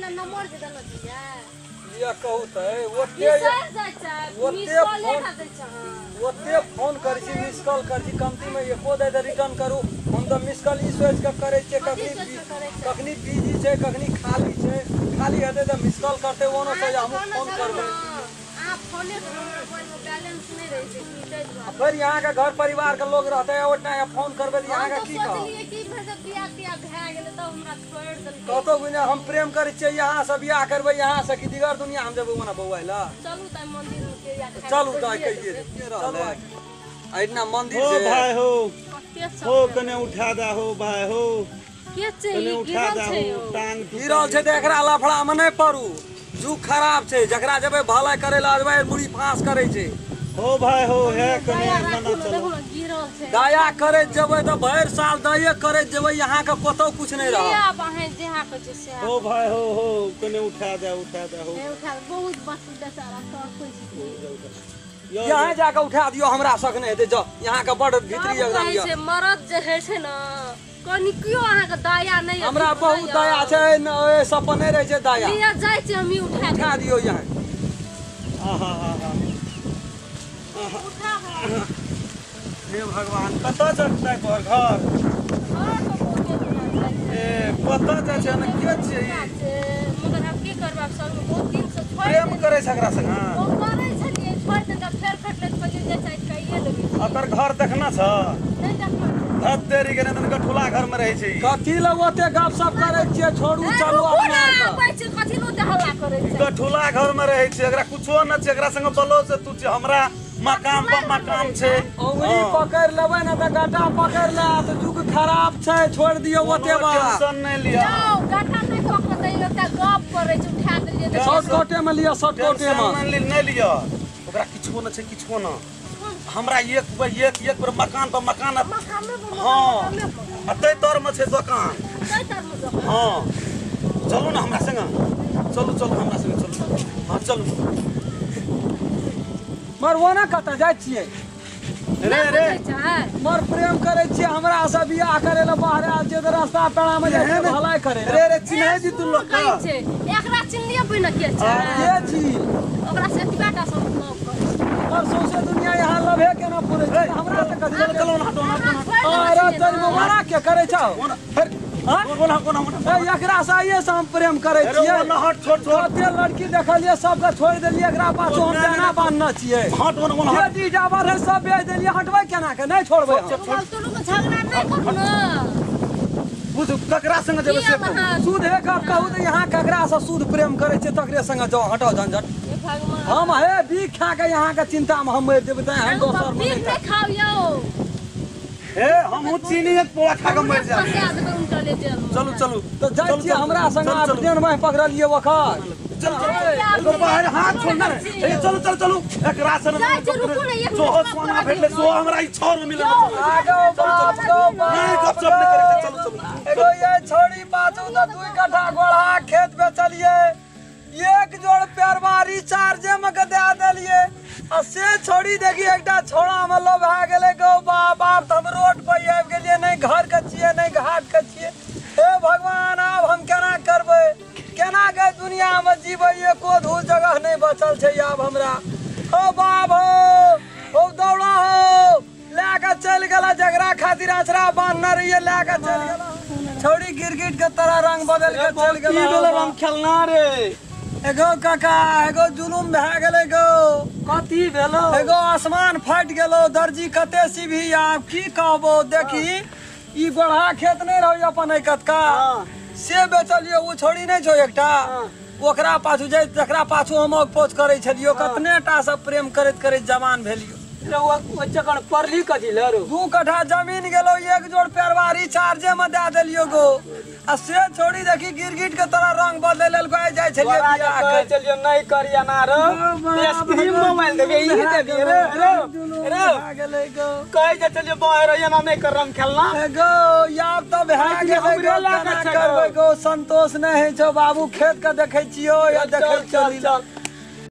ना नंबर दे देना दिया ये कहू त ओते फोन करी छी मिस कॉल करी कमती में एको दे रिटर्न करू हम त मिस कॉल ई सोच के करे छी कखनी बिजी छै कखनी खाली छै खाली हेते त मिस कॉल करते ओनो से हम फोन करबे आप फोने मोबाइल में बैलेंस नहीं रहे छै फिर यहाँ के घर परिवार के लोग रहते हैं ओतना या फोन करबे यहाँ के की कहब कि भैया बियाह तिया भए गेलै त हमरा छोड़ देलकै कतो बिना हम प्रेम करै छियै यहाँ से बियाह करबै यहाँ से कि दिगर दुनिया हम जेबै ओना बौआ ला चलू त मंदिर में के या चलू त कहिए चलू इतना मंदिर हो से भाई हो कने उठा दा हो भाई हो के छै कने उठा दा हो टांग गिरल छै त एकरा लफड़ा में नहीं पड़ू जुग खराब छै जकरा जेबै भलाई करे ला जेबै मुड़ी फांस करे छै हो भाई हो है कने मना चलो देखो ना गिरल छै दया करे जेबै त भर साल दये करे जेबै यहाँ के कतो कुछ नहीं रह या बहन जेहा के छै से हो भाई हो कने उठा दा हो उठा बहुत बस बेचारा सर कोई यहाँ जाके उठा दियो हमरा सक नहीं हेते जो यहाँ के बड़ भीतरी एकदम ये से मरद जे है छै ना कनी कियो अहाँ के दया नहीं हमरा बहुत दया छै न ए सपने रहे छै दया लिया जाय छै हम उठा दियो यहाँ आहा उठा हे भगवान कत चलतै पर घर ए पता छै न के छै मगर हम की करबा सब बहुत दिन से छोड़ प्रेम करे छकरा संग ओ करे छलिए छोड़ दे त फेर फटले पजे जे चाहे कहिए देबे अकर घर देखना छ नहीं देखना धत देरी के न ठुला घर में रहे छै कथी ल ओते गप सप करे छियै छोड़ू चलू अपना कथी लो हल्ला करे छै ठुला घर में रहे छै एकरा कुछो न छै एकरा संग बोलो से तू हमरा मकाम पर मकाम छै उंगली पकड़ लेबै न त गाटा पकड़ ले त जुग खराब छै छोड़ दियो ओते बा टेंशन नहीं लिया गाटा नहीं पकड़ै एकटा गप करे छै उठा देलिए शॉर्टकटे में लिया शॉर्टकटे में नहीं लिया ओकरा किछो न छै किछो न हमरा एक बार मकान पर मकान हां अतै तोर में छै दुकान हां चलू ना हमरा संग चलू हमरा संग चलू हां चलू मरवाना कत जाय छियै रे मर प्रेम करे छियै हमरा से बियाह करे ल बाहर आल छियै त रास्ता पेड़ा में जाय छियै भलाई करे रे चिन्है जी तू लोग का छै एकरा चिन्हलिए बिना के छै के छी ओकरा से बेटा सब लव करे और सौसे दुनिया यहाँ लभे के ना पूरे छै हमरा से कथि चलो ना हटो अरे तोर मना के करे छौ कोना एकरा से ये से हम प्रेम करे छियै ना हट छोड़ कते लड़की देखलिए सबके छोड़ देलिए एकरा पाछू हम केना बानना छियै हट कोना जे दी जाबर है सब बेच देलिए हटबै केना के नहीं छोड़बै हम तू लोग झगड़ा नहीं करू ना बुझ ककरा संग जेबै से सूद है का कहू त यहाँ ककरा से सूद प्रेम करे छै तकरे संग जाओ हटाओ झंझट भगवान हम हे बीख खा के यहाँ के चिंता में हम मर जेबै त हम दोसर में नहीं खाओ हे हम चीनी एक पोड़ा खा के मर जाब चलू तो जाय छी हमरा संग ट्रेन में पकड़लिए वखर चल बाहर हाथ छोड़ना चलो एक राशन जो हो सोना भेटले सो हमरा ई छोर मिले आगो बाप नहीं गपशप नहीं करे चलो एगो ये छोड़ी पाछू त 2 कट्ठा गोड़ा खेत बेचलिए एक जोड़ पैरवारी चार्जे में के दे देलिए आ से छोड़ी देखी एकटा छोड़ा में लो भा गेले गो बाप हम रोड पर आबि गेलिए नहीं घर के छिए नहीं घाट के छिए हे भगवान अब हम केना करबै केना के दुनिया में जीबै एको धू जगह नहीं बचल छै अब हमरा ओ बाप हो दौड़ा हो लेके चल गेला जगरा खातिर अछरा बांधना रहिए लेके चल गेला छोड़ी गिरगिट के तरह रंग बदल के चल गेला ई बेला हम खेलना रे एगो काका एगो जुलुम भए गेलै गो कथी भेलो एगो आसमान फट गेलो दर्जी कते सीभी आब की कहबो देखी ई गोढ़ा खेत नहीं रहो अपन कतका से बेचलियो उ छोड़ी नहीं छो एकटा ओकरा पाछू जे जकरा पाछू हम पोछ करे छलियो कतने टा सब प्रेम करत जवान भेलियो चकन परली कथी ले रो 2 कट्ठा जमीन गेलो एक जोड़ पैरवारी चार्जे में दे देलियो गो आ से छोड़ी देखी गिरगिट के तरह रंग बदल लेल गए जाय छलिए बियाह कर चलियो नहीं करिया ना रो आइसक्रीम मोबाइल देबे ई देबे रे आ गेलै गो कहे जे चलियो बाहर एना नहीं कर रंग खेलना गो याब त भए गेलै गो केना करबै गो संतोष नहीं है छौ बाबू खेत के देखै छियो या देखै चल